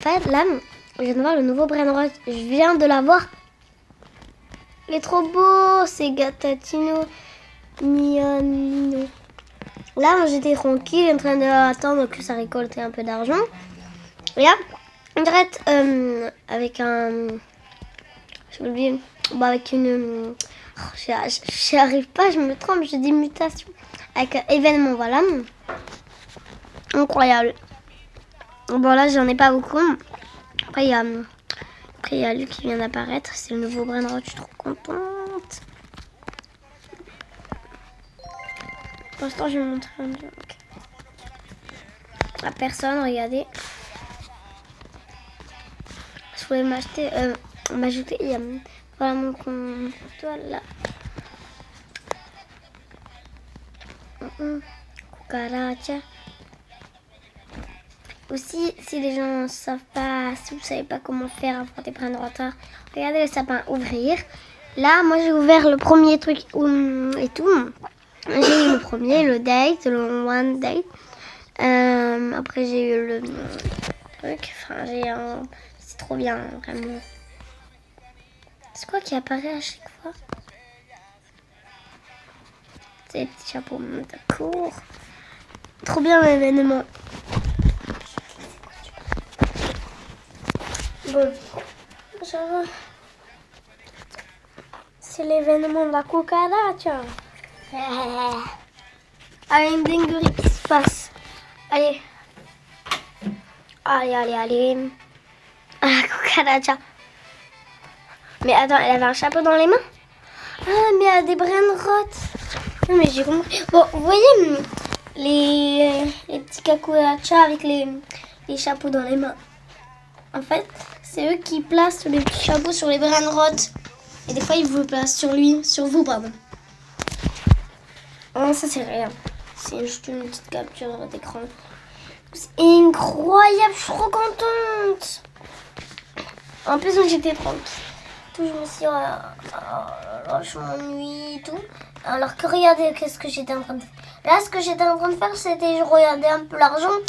fait, là, je viens de voir le nouveau Brainrot. Je viens de l'avoir. Il est trop beau, c'est Gatatino Nino. Là, moi, j'étais tranquille, en train d'attendre que ça récolte un peu d'argent. Et là, on dirait avec un... Je me oublié. Bon, avec une... J'y arrive pas, je me trompe, je dis mutation. Avec un événement, voilà. Incroyable. Bon, là, j'en ai pas beaucoup. Après, il y a lui qui vient d'apparaître. C'est le nouveau Brainrot, je suis trop contente. Pour l'instant, je vais vous montrer un peu. Okay. La personne, regardez. Je voulais m'ajouter. Il y a voilà mon compte. Voilà. Cucaracha. Aussi, si les gens ne savent pas, si vous ne savez pas comment faire pour des Brainrot, regardez le sapin ouvrir. Là, moi j'ai ouvert le premier truc et tout. J'ai eu le premier, le date, le one date. Après j'ai eu le truc. Enfin, c'est trop bien, vraiment. C'est quoi qui apparaît à chaque fois? C'est les petits chapeaux, d'accord. Trop bien l'événement. Bon, ça va. C'est l'événement de la cucaracha. Allez, une dinguerie qui se passe. Allez. Allez. Ah, cucaracha. Mais attends, elle avait un chapeau dans les mains? Ah, mais elle a des Brainrot. Non, mais j'ai compris. Bon, vous voyez les petits cucaracha avec les chapeaux dans les mains. En fait, c'est eux qui placent les petits chapeaux sur les Brainrot. Et des fois, ils vous placent sur vous, pardon. Oh, ça, c'est rien. C'est juste une petite capture d'écran. C'est incroyable, je suis trop contente. En plus, j'étais tranquille. Je me suis dit, je m'ennuie et tout. Alors que regardez, qu'est-ce que j'étais en train de faire. Là, ce que j'étais en train de faire, c'était je regardais un peu l'argent.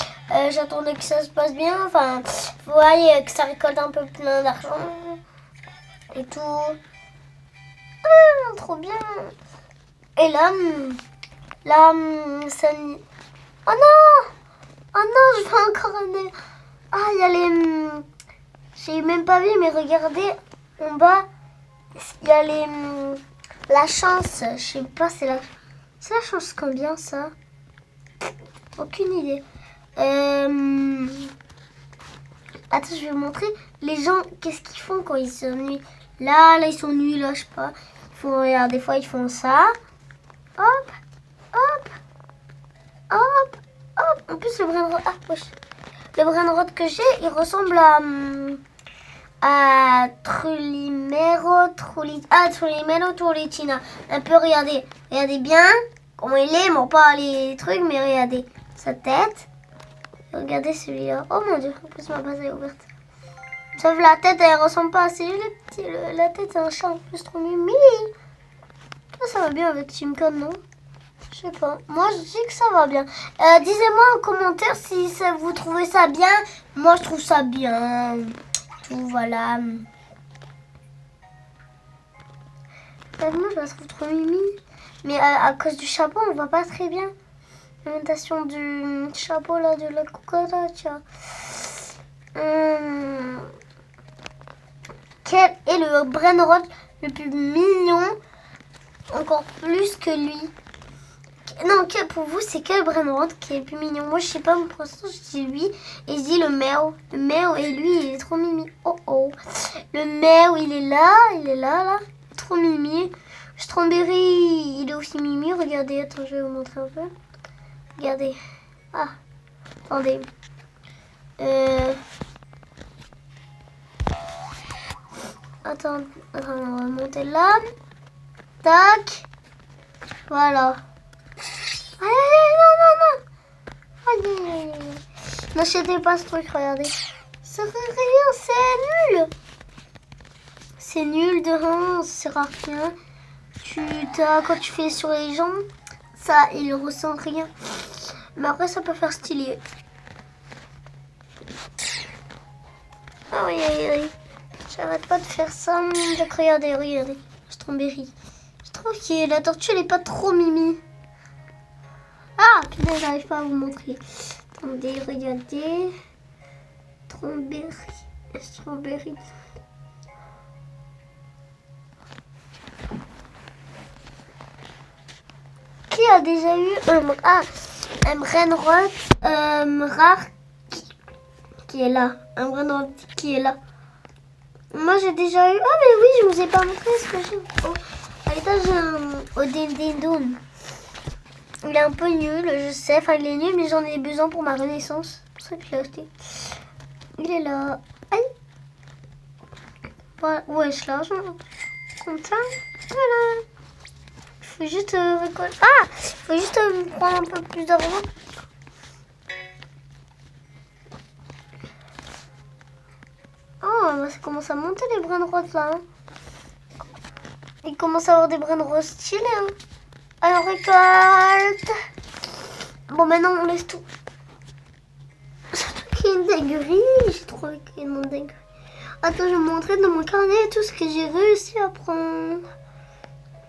J'attendais que ça se passe bien. Enfin, vous voyez, que ça récolte un peu plein d'argent. Et tout. Ah, trop bien. Et là, ça... Oh non! Oh non, je vais encore un... Ah, il y a les... J'ai même pas vu, mais regardez, en bas, il y a les... La chance, je sais pas, c'est la chance combien, ça? Aucune idée. Attends, je vais vous montrer. Les gens, qu'est-ce qu'ils font quand ils s'ennuient? Là, ils s'ennuient, là, je sais pas. Regarde, des fois, ils font ça. Hop, hop, hop, hop. En plus, le Brainrot... Ah, wesh. Le Brainrot que j'ai, il ressemble à Trulimero Trulitina. Un peu, regardez bien comment il est. Bon, pas les trucs, mais regardez sa tête. Regardez celui-là. Oh mon dieu, en plus ma base est ouverte. Sauf la tête, elle ressemble pas. C'est juste le petit. La tête, c'est un chat en plus, trop mimi. Ça va bien avec Chimcon, non? Je sais pas. Moi, je dis que ça va bien. Disez-moi en commentaire si vous trouvez ça bien. Moi, je trouve ça bien. Tout, voilà. Moi, je la trouve trop mimi. Mais à cause du chapeau, on voit pas très bien. L'imitation du chapeau, là, de la cucaracha. Quel est le Brainrot le plus mignon? Encore plus que lui. Non, pour vous, c'est quel Brainrot qui est le plus mignon? Moi, je sais pas, pour l'instant, je dis lui. Et je dis le Méo. Le Méo, et lui, il est trop mimi. Oh, oh. Le Méo, il est là. Trop mimi. Strawberry, il est aussi mimi. Regardez, attends, je vais vous montrer un peu. Regardez. Ah, attendez. Attends, on va monter là. Tac. Voilà. Non. N'achetez pas ce truc, regardez. Ça fait rien, c'est nul. C'est nul de rien, ça sert à rien. Quand tu fais sur les gens, ça, il ressent rien. Mais après, ça peut faire stylé. Ah oui, oui, oui. J'arrête pas de faire ça. Donc regardez, regardez. Strawberry. Je trouve que la tortue, elle est pas trop mimi. Ah, putain, j'arrive pas à vous montrer. Attendez, regardez. Strawberry. Qui a déjà eu un brainrot rare qui est là. Un brainrot qui est là. Moi j'ai déjà eu. Ah mais oui, je vous ai pas montré ce que j'ai. Oh, à l'étage au Dindindun. Il est un peu nul, je sais. Enfin il est nul, mais j'en ai besoin pour ma renaissance. C'est pour ça que je l'ai acheté. Il est là. Aïe. Voilà. Ouais, je l'argent. Comme ça. Voilà. Faut juste récolter. Ah, faut juste prendre un peu plus d'argent. Oh, bah, ça commence à monter les brainrots là. Hein. Il commence à avoir des brainrots stylés. Hein. Alors récolte. Bon, maintenant on laisse tout. Surtout qu'il y a une dinguerie. J'ai trouvé qu'il y a une dinguerie. Attends, je vais vous montrer dans mon carnet tout ce que j'ai réussi à prendre.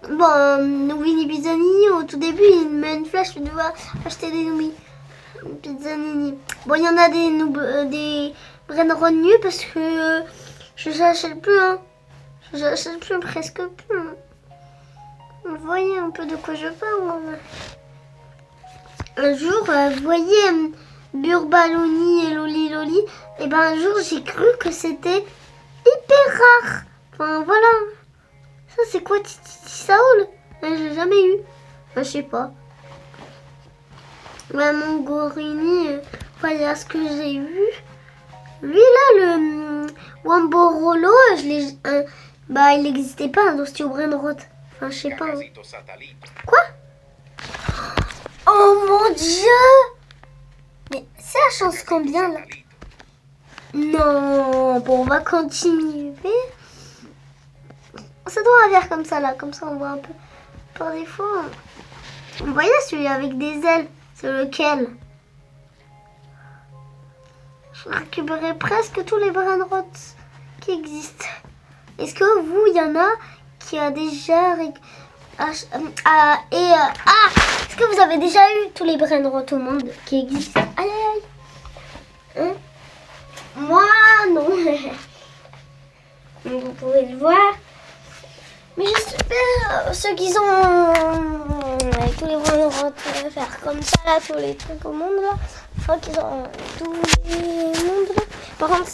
Bon, Winnie Pizzanini, au tout début, il met une flèche, je dois acheter des Winnie Pizzanini. Bon, il y en a des brainrots nus parce que je n'achète plus, hein. Je n'achète plus, presque plus. Hein. Vous voyez un peu de quoi je parle. Hein. Un jour, vous voyez Burbaloni et Loli Loli, et ben un jour, j'ai cru que c'était hyper rare. Enfin, voilà. Ça, c'est quoi Titi Saoul? Je l'ai jamais eu. Enfin, je sais pas. Maman Gorini, voilà ce que j'ai eu. Lui, là, le Wamborolo, bah, il n'existait pas dans Stio Brainrot. Enfin, je sais pas. Hein. Quoi? Oh mon Dieu! Mais c'est la chance combien, là? Non, bon, on va continuer. Ça doit faire comme ça là, comme ça on voit un peu par défaut. Vous voyez celui avec des ailes, c'est lequel? Je récupérerai presque tous les brainrots qui existent. Est-ce que vous, il y en a qui a déjà est-ce que vous avez déjà eu tous les brainrots au monde qui existent? Aïe aïe aïe. Hein? Moi non. Vous pouvez le voir. Mais j'espère ceux qui sont avec tous les brainrots faire comme ça là, tous les trucs au monde là. Je crois qu'ils ont tous les mondes là. Par contre,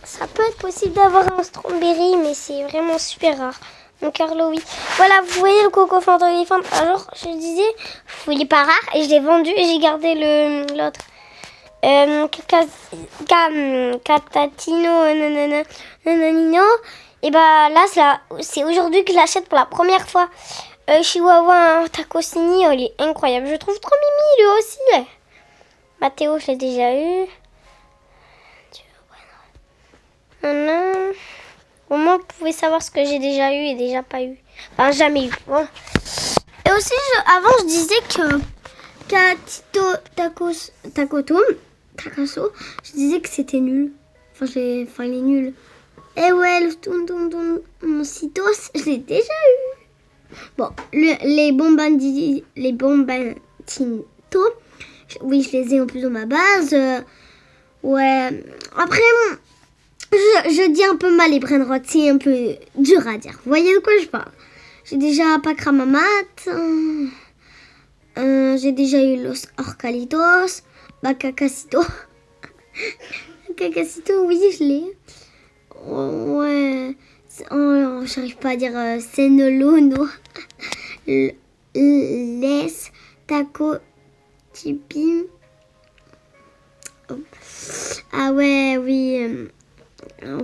ça peut être possible d'avoir un strawberry, mais c'est vraiment super rare. Mon Carlo, oui. Voilà, vous voyez le coco fantoléphant. Alors, je disais, il est pas rare et je l'ai vendu et j'ai gardé l'autre. Catatino, nananino. Et bah là, c'est aujourd'hui que je l'achète pour la première fois. Chihuahua Tacosini, il est incroyable. Je trouve trop mimi, lui aussi. Mathéo, je l'ai déjà eu. Au moins, vous pouvez savoir ce que j'ai déjà eu et déjà pas eu. Enfin, jamais eu. Bon. Et aussi, avant, je disais que Takaso, je disais que c'était nul. Enfin, il est nul. Et ouais, le mon Citos, je l'ai déjà eu. Bon, les Bombantinto, oui, je les ai en plus dans ma base. Ouais, après, je dis un peu mal les brainrots, c'est un peu dur à dire. Vous voyez de quoi je parle? J'ai déjà Pacramamat, j'ai déjà eu Los Orcalitos, Bacacacito. Bacacacito, oui, je l'ai. Ouais, j'arrive pas à dire Senolono. Les Taco Tipi. Ah ouais, oui.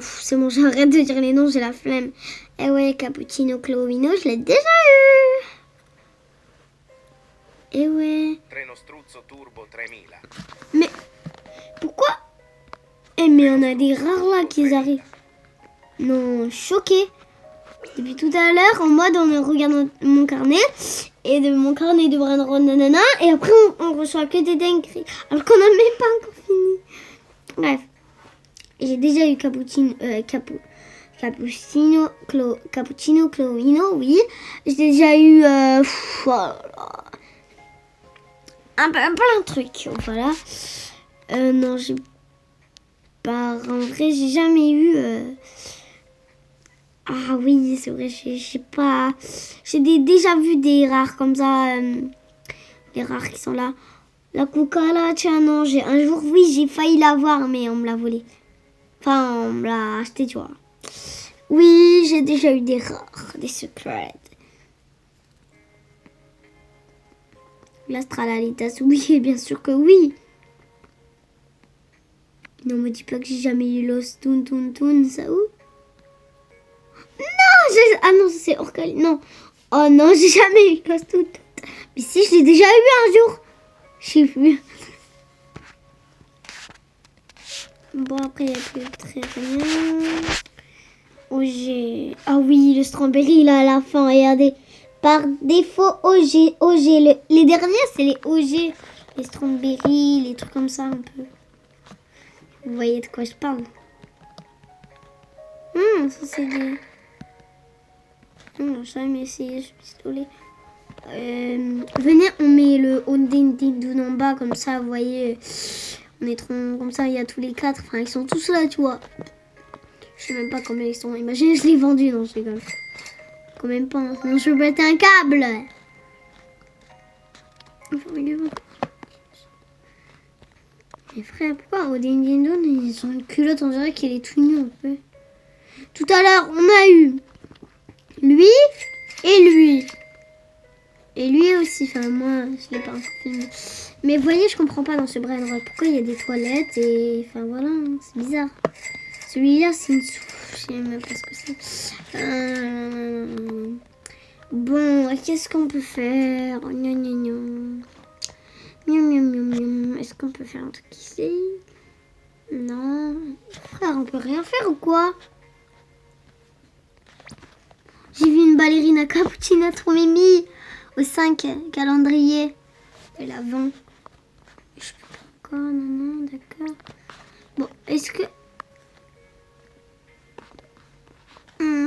C'est bon, j'arrête de dire les noms, j'ai la flemme. Eh ouais, Cappuccino Clovino, je l'ai déjà eu. Eh ouais. Mais pourquoi? Eh mais on a des rares là qui arrivent. Non, choqué. Depuis tout à l'heure, en mode on regarde mon carnet. Et de mon carnet de brainrot nanana. Et après on reçoit que des dingueries. Alors qu'on n'a même pas encore fini. Bref. J'ai déjà eu cappuccino, clovino, oui. J'ai déjà eu plein de trucs, voilà. Non, j'ai pas... En vrai, j'ai jamais eu... Ah oui, c'est vrai, j'ai pas... J'ai déjà vu des rares comme ça, les rares qui sont là. La Coca, tiens, non, un jour, oui, j'ai failli l'avoir, mais on me l'a volé. Enfin, on me l'a acheté, tu vois. Oui, j'ai déjà eu des rares, des secrets. L'Astralalitas, oui, bien sûr que oui. Non, me dis pas que j'ai jamais eu Lost Toon, ça où? Non, ah non, c'est Orcal, non. Oh non, j'ai jamais eu Lost Toon. Mais si, je l'ai déjà eu un jour. J'ai vu. Bon, après, il n'y a plus très rien. OG. Ah oui, le Strawberry, là, à la fin, regardez. Par défaut, OG. Les derniers, c'est les OG. Les Strawberry, les trucs comme ça, un peu. Vous voyez de quoi je parle. Ça, c'est des... Non, j'ai jamais essayé ce pistolet. Venez, on met le Odin en bas, comme ça, vous voyez... On est trop... Comme ça, il y a tous les 4. Enfin, ils sont tous là, tu vois. Je sais même pas combien ils sont. Imagine, je l'ai vendu. Non, je rigole. Quand même pas. Sinon, je peux péter un câble. Mais frère, pourquoi Odin ils ont une culotte? On dirait qu'il est tout nu un peu. Tout à l'heure, on a eu lui et lui. Et lui aussi. Enfin, moi, je l'ai pas encore filmé. Mais vous voyez, je comprends pas dans ce brain rot. Pourquoi il y a des toilettes et... Enfin, voilà, c'est bizarre. Celui-là, c'est une souffle. Je sais même pas ce que c'est. Bon, qu'est-ce qu'on peut faire? Est-ce qu'on peut faire un truc ici? Non. Frère, on peut rien faire ou quoi? J'ai vu une ballerina cappuccina trop mimi au 5 calendrier de l'avant. Je peux pas encore, non, d'accord. Bon, est-ce que...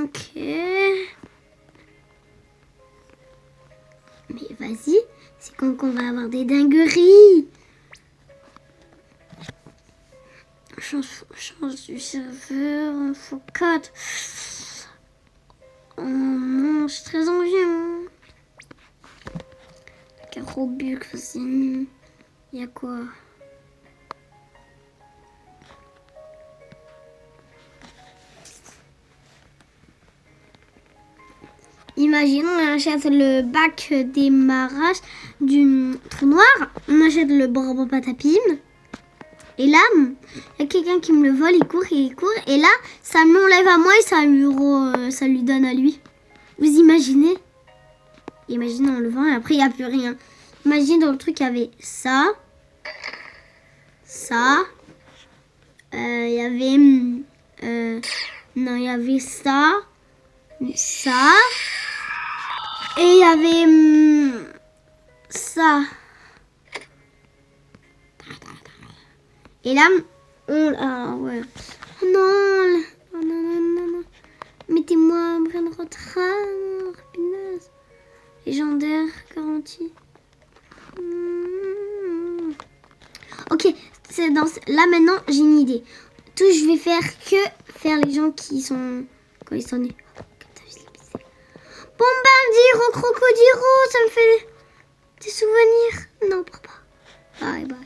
Ok. Mais vas-y, c'est quand qu'on va avoir des dingueries. Change du serveur, info code. Oh non, j'ai très envie. Hein. Carobuc, il y a quoi? Imaginons, on achète le bac démarrage du trou noir. On achète le Bravo Patapim. Et là, il y a quelqu'un qui me le vole, il court. Et là, ça m'enlève à moi et ça lui donne à lui. Vous imaginez? Imaginez en le vend et après, il n'y a plus rien. Imaginez dans le truc, il y avait ça. Ça. Il y avait... non, il y avait ça. Ça. Et il y avait ça. Et là, ah ouais. Oh non, non. Mettez-moi un brin de retrait. Légendaire, garantie. Ok, là maintenant, j'ai une idée. Je vais faire les gens qui sont... Quand ils sont nés. Bombardier, crocodilo, ça me fait des souvenirs. Non, papa. Bye. Bye.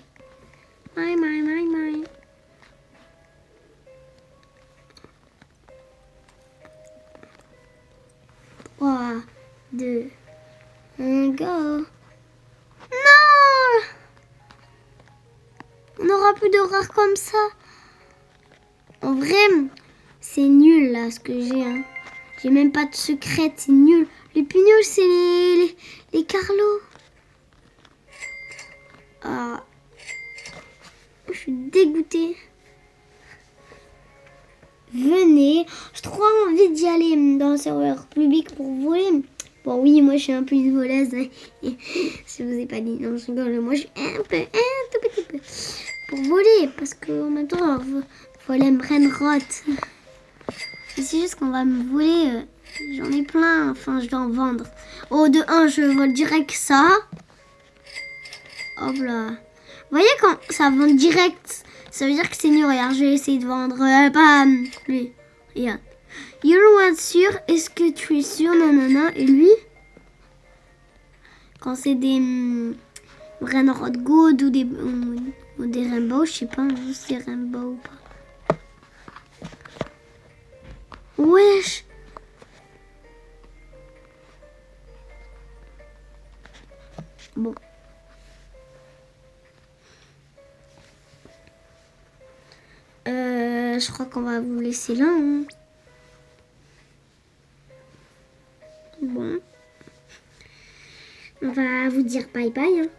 3, 2, 1, go. Non! On n'aura plus de rares comme ça. En vrai, c'est nul là ce que j'ai. Hein. J'ai même pas de secret, c'est nul. Les plus nuls, c'est les Carlos. Ah. Je suis dégoûtée. Venez. J'ai trop envie d'y aller dans un serveur public pour voler. Bon, oui, moi, je suis un peu une voleuse. Hein. Je vous ai pas dit. Non, je rigole. Moi, je suis un tout petit peu. Pour voler. Parce qu'en même temps, Faut aller me prendre rotte. Mais c'est juste qu'on va me voler. J'en ai plein. Enfin, je dois en vendre. Oh, de 1, je vole direct ça. Hop là. Vous voyez quand ça vend direct, ça veut dire que c'est nul. Regarde, je vais essayer de vendre. Pas lui. Regarde. You're sûr? Est-ce que tu es sûr? Nanana. Et lui? Quand c'est des Renrod Good ou des Rainbow, je sais pas si c'est Rainbow ou pas. Wesh! Bon. Je crois qu'on va vous laisser là. Hein. Bon. On va vous dire bye bye. Hein.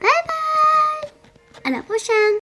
Bye bye! À la prochaine!